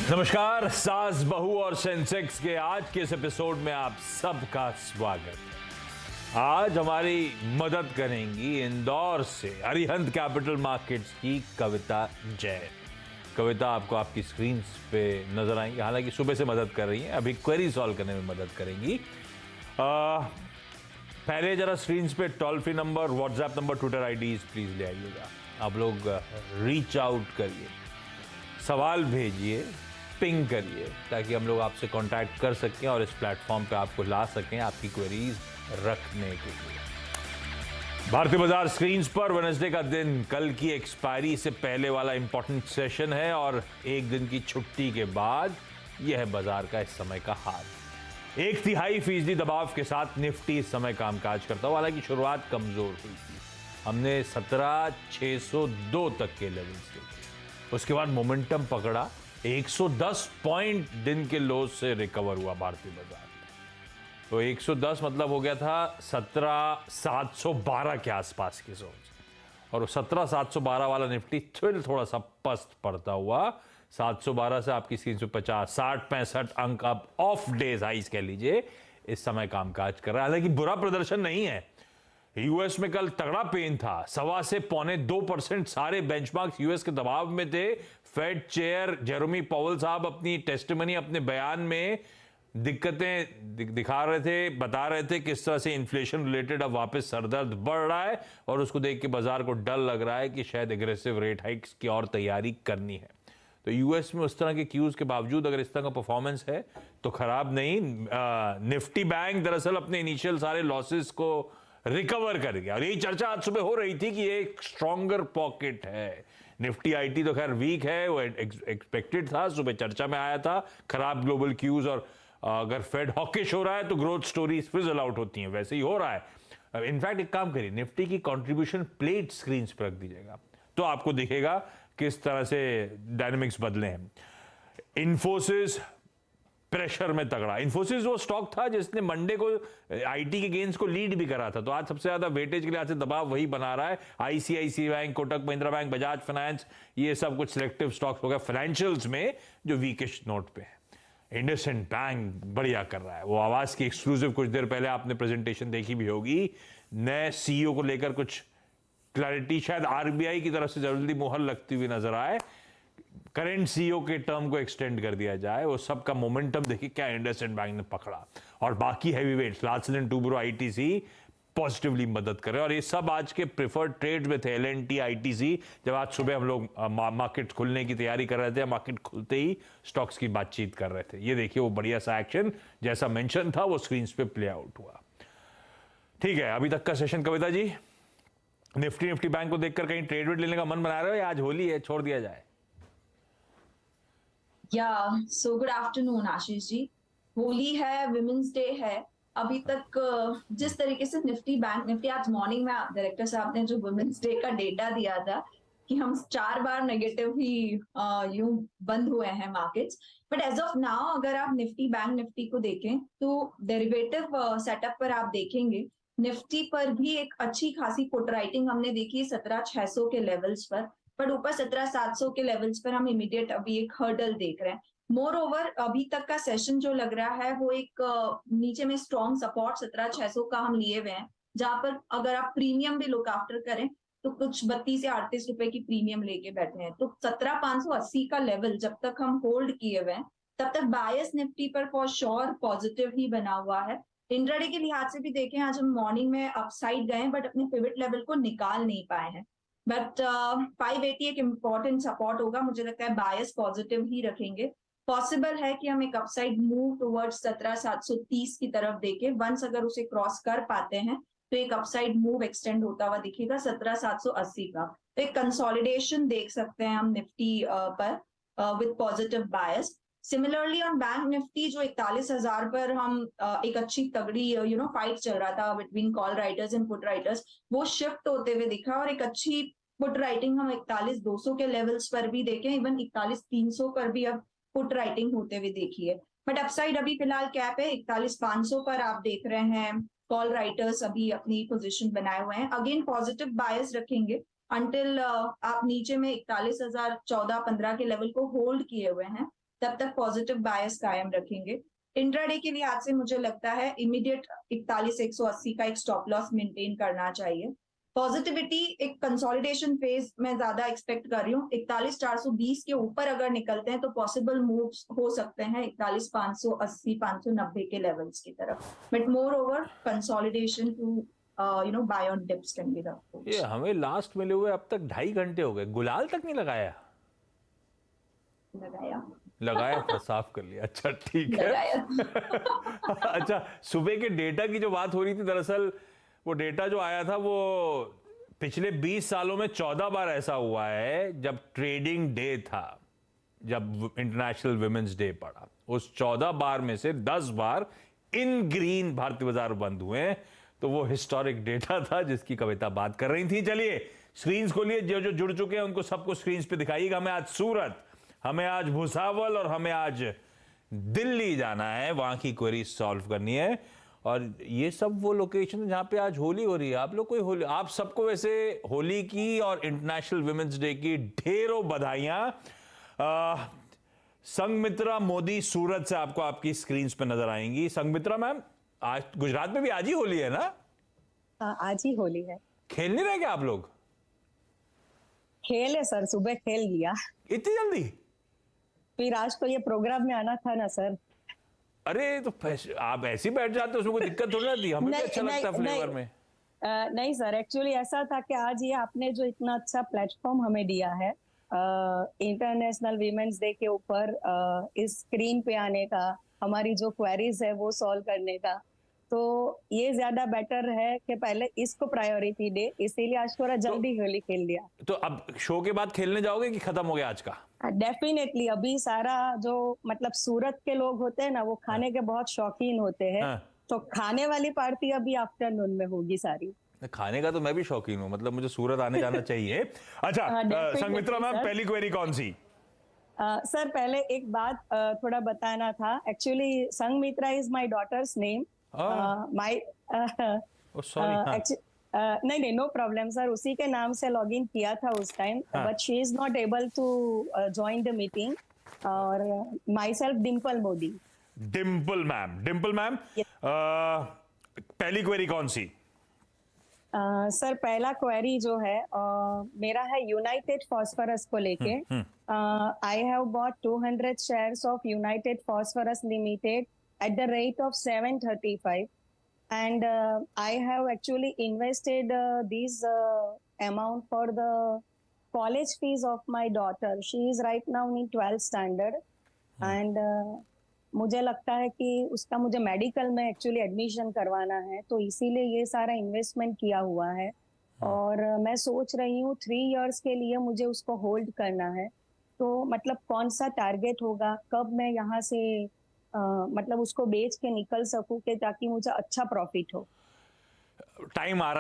नमस्कार, सास बहू और सेंसेक्स के आज के इस एपिसोड में आप सबका स्वागत है। आज हमारी मदद करेंगी इंदौर से अरिहंत कैपिटल मार्केट्स की कविता जैन। कविता आपको आपकी स्क्रीन पे नजर आएंगी, हालांकि सुबह से मदद कर रही हैं, अभी क्वेरी सॉल्व करने में मदद करेंगी। पहले जरा स्क्रीन पे toll free number, WhatsApp number, Twitter IDs please ले आइएगा। आप लोग रीच आउट करिए, सवाल भेजिए, पिंग करिए, ताकि हम लोग आपसे कांटेक्ट कर सकें और इस प्लेटफॉर्म पे आपको ला सकें आपकी क्वेरीज रखने के लिए। भारतीय बाजार स्क्रीन्स पर वेडनेसडे का दिन, कल की एक्सपायरी से पहले वाला इंपॉर्टेंट सेशन है और एक दिन की छुट्टी के बाद यह है बाजार का इस समय का हाल। 1/3% दबाव के साथ निफ्टी इस समय कामकाज करता हुआ, हालांकि शुरुआत कमजोर हुई थी। हमने 17,602 तक के लेवल्स देखे, उसके बाद मोमेंटम पकड़ा, 110 पॉइंट दिन के लो से रिकवर हुआ भारतीय बाजार। तो 110 मतलब हो गया था 17,712 के आसपास की जोन, और 17,712 वाला निफ्टी फिर थोड़ा सा पस्त पड़ता हुआ 712 से आपकी स्क्रीन पे 50, 60, 65 अंक अब ऑफ डेज हाइस कह लीजिए इस समय कामकाज कर रहा है। हालांकि बुरा प्रदर्शन नहीं है। यूएस में कल तगड़ा पेन था, 1.25 से 2.25% सारे बेंचमार्क्स यूएस के दबाव में थे। फेड चेयर जेरोमी पॉवेल साहब अपनी टेस्टिमनी, अपने बयान में दिक्कतें दिखा रहे थे, बता रहे थे किस तरह से इन्फ्लेशन रिलेटेड अब वापस सरदर्द बढ़ रहा है, और उसको देख के बाजार को डर लग रहा है कि शायद एग्रेसिव रेट हाइक्स की और तैयारी करनी है। तो यूएस में उस तरह के क्यूज के बावजूद अगर इस तरह का परफॉर्मेंस है तो खराब नहीं। निफ्टी बैंक दरअसल अपने इनिशियल सारे लॉसेस को रिकवर कर गया, और यही चर्चा आज सुबह हो रही थी कि ये एक स्ट्रॉन्गर पॉकेट है। निफ्टी आईटी तो खैर वीक है, वो एक्सपेक्टेड था, सुबह चर्चा में आया था। खराब ग्लोबल क्यूज और अगर फेड हॉकिश हो रहा है तो ग्रोथ स्टोरीज फिजल आउट होती हैं, वैसे ही हो रहा है। इनफैक्ट एक काम करिए, निफ्टी की कंट्रीब्यूशन प्लेट स्क्रीन पर रख दीजिएगा तो आपको दिखेगा किस तरह से डायनेमिक्स बदले हैं। इन्फोसिस प्रेशर में तगड़ा। इन्फोसिस वो स्टॉक था जिसने मंडे को आईटी के गेन्स को लीड भी करा था, तो आज सबसे ज्यादा वेटेज के लिहाज से दबाव वही बना रहा है। ICICI bank, Kotak Mahindra bank, Bajaj finance, ये सब कुछ सिलेक्टिव स्टॉक्स हो गए फाइनेंशियल्स में जो वीकेश नोट पे है। इंडसइंड बैंक बढ़िया कर रहा है। वो आवाज की एक्सक्लूसिव कुछ देर पहले आपने प्रेजेंटेशन देखी भी होगी, नए सीईओ को लेकर कुछ क्लैरिटी, शायद आरबीआई की तरफ से जल्दी मुहर लगती हुई नजर आए, करेंट सीईओ के टर्म को एक्सटेंड कर दिया जाए। वो सब का मोमेंटम देखिए क्या इंडसइंड बैंक ने पकड़ा, और बाकी हैवीवेट्स लार्सन टूब्रो, आईटीसी पॉजिटिवली मदद कर रहे हैं, और ये सब आज के प्रेफर्ड ट्रेड में थे। एलएनटी, आईटीसी, जब आज सुबह हम लोग मार्केट खुलने की तैयारी कर रहे थे, मार्केट खुलते ही स्टॉक्स की बातचीत कर रहे थे। ये देखिए वो बढ़िया सा एक्शन जैसा मेंशन था वो स्क्रीन पे प्ले आउट हुआ। ठीक है, अभी तक का session Kavita ji, Nifty bank को देखकर कहीं ट्रेड वेड लेने का मन बना रहे हो या आज होली है छोड़ दिया जाए? So good afternoon Ashish ji. Holi है, विमेंस डे है। अभी तक जिस तरीके से निफ्टी आज मॉर्निंग में डायरेक्टर साहब ने जो वुमेन्स डे का डेटा दिया था कि हम 4 बार नेगेटिव ही यूं बंद हुए हैं markets, but as of now अगर आप निफ्टी को देखें तो डेरिवेटिव सेटअप पर आप देखेंगे निफ्टी पर भी एक अच्छी खासी पुट राइटिंग हमने देखी 17,600 के लेवल्स पर, बट ऊपर 17,700 के लेवल्स पर हम इमीडिएट अभी एक हर्डल देख रहे हैं। मोर ओवर अभी तक का सेशन जो लग रहा है वो एक नीचे में स्ट्रॉन्ग सपोर्ट 17,600 का हम लिए हुए हैं, जहां पर अगर आप प्रीमियम भी लुक आफ्टर करें तो कुछ 32 या 38 रुपए की प्रीमियम लेके बैठे हैं। तो 17,580 का लेवल जब तक हम होल्ड किए हुए हैं तब तक बायस निफ्टी पर फॉर श्योर पॉजिटिव ही बना हुआ है। इंट्राडे के लिहाज से भी देखें, आज हम मॉर्निंग में अपसाइड गए बट अपने पिवट लेवल को निकाल नहीं पाए हैं। बट 580 एक इम्पॉर्टेंट सपोर्ट होगा, मुझे लगता है बायस पॉजिटिव ही रखेंगे। पॉसिबल है कि हम एक अपसाइड मूव टुवर्ड्स 17,730 की तरफ देखें। वंस अगर उसे क्रॉस कर पाते हैं तो एक अपसाइड मूव एक्सटेंड होता हुआ दिखेगा 17,780 का। तो एक कंसोलिडेशन देख सकते हैं हम निफ्टी पर with positive bias. Similarly on bank Nifty जो 41,000 पर हम एक अच्छी तगड़ी फाइट चल रहा था between call writers and put writers, वो शिफ्ट होते हुए दिखा, और एक अच्छी पुट राइटिंग हम 41,200 के लेवल्स पर भी देखें, इवन 41,300 पर भी अब पुट राइटिंग होते हुए देखी है। बट अपसाइड अभी फिलहाल कैप है 41,500 पर, आप देख रहे हैं कॉल राइटर्स अभी अपनी पोजीशन बनाए हुए हैं। अगेन पॉजिटिव बायस रखेंगे अंटिल आप नीचे में 41,014-15 के लेवल को होल्ड किए हुए हैं। तब तक पॉजिटिव बायस कायम रखेंगे। इंट्राडे के लिए आज से मुझे लगता है इमीडिएट 41,180 का एक स्टॉप लॉस मेंटेन करना चाहिए। पॉजिटिविटी एक कंसोलिडेशन फेज में ज्यादा एक्सपेक्ट कर रही हूँ। 41,420 के ऊपर अगर निकलते हैं तो पॉसिबल मूव्स हो सकते हैं 41,580 590 के लेवल्स की तरफ, but moreover consolidation to buy on dips can be the approach. ये हमें लास्ट मिले हुए अब तक 2.5 घंटे हो गए, गुलाल तक नहीं लगाया। लगाया था, साफ कर लिया। अच्छा ठीक है। अच्छा, सुबह के डेटा की जो बात हो रही थी, दरअसल वो डेटा जो आया था वो पिछले 20 सालों में 14 बार ऐसा हुआ है जब ट्रेडिंग डे था, जब इंटरनेशनल वुमेन्स डे पड़ा, उस 14 बार में से 10 बार इन ग्रीन भारतीय बाजार बंद हुए हैं। तो वो हिस्टोरिक डेटा था जिसकी कविता बात कर रही थी। चलिए स्क्रीन खोलिए, जो जो जुड़ चुके हैं उनको सबको स्क्रीन पे दिखाइएगा। हमें आज सूरत, हमें आज भुसावल और हमें आज दिल्ली जाना है, वहां की क्वेरी सॉल्व करनी है। और ये सब वो लोकेशन जहां पे आज होली हो रही है। आप लोग कोई होली, आप सबको वैसे होली की और इंटरनेशनल वुमेन्स डे की ढेरों बधाइयां। संगमित्रा मोदी सूरत से आपको आपकी स्क्रीन पे नजर आएंगी। संगमित्रा मैम, आज गुजरात में भी आज ही होली है ना? आज ही होली है। खेल नहीं रहे क्या आप लोग? खेल है सर, सुबह खेल लिया। इतनी जल्दी? फिर आज तो ये प्रोग्राम में आना था ना सर। अरे तो आप ऐसे ही बैठ जाते हो, उसमें कोई दिक्कत थोड़ी ना थी? हमें भी अच्छा लगता है फ्लेवर में। नहीं सर, एक्चुअली ऐसा था कि आज ये आपने जो इतना अच्छा प्लेटफॉर्म हमें दिया है इंटरनेशनल वीमेंस डे के ऊपर इस स्क्रीन पे आने का, हमारी जो क्वेरीज है वो सॉल्व करने का, तो ये ज्यादा बेटर है कि पहले इसको प्रायोरिटी दे, इसीलिए आज थोड़ा जल्दी होली खेल लिया। तो अब शो के बाद खेलने जाओगे कि खत्म हो गया आज का? डेफिनेटली। अभी सारा जो मतलब सूरत के लोग होते हैं ना, वो खाने के बहुत शौकीन होते हैं। तो खाने वाली पार्टी अभी आफ्टरनून में होगी सारी। खाने का तो मैं भी शौकीन हूँ, मतलब मुझे सूरत आने जाना चाहिए। अच्छा संगमित्रा मैम, पहली क्वेरी कौन सी? सर पहले एक बात थोड़ा बताना था। Actually Sanghamitra is my daughter's name. My sorry, नहीं, नो प्रॉब्लम सर, उसी के नाम से लॉगिन किया था उस time, but she is not able to join the meeting. और myself Dimple Modi. Dimple ma'am, पहली क्वेरी कौन सी? सर पहला क्वेरी जो है मेरा है यूनाइटेड फॉस्फोरस को लेके। I have bought 200 shares of United phosphorus limited at the rate of 735, and I have actually invested this amount for the college fees of my daughter. She is right now in 12th standard, and मुझे लगता है कि उसका मुझे medical में actually admission करवाना है, तो इसीलिए ये सारा इन्वेस्टमेंट किया हुआ है। और मैं सोच रही हूँ 3 इयर्स के लिए मुझे उसको होल्ड करना है। तो मतलब कौन सा टारगेट होगा, कब मैं यहाँ से मतलब उसको बेच के निकल सकूं कि ताकि मुझे अच्छा प्रॉफिट हो? टाइम आ रहा है।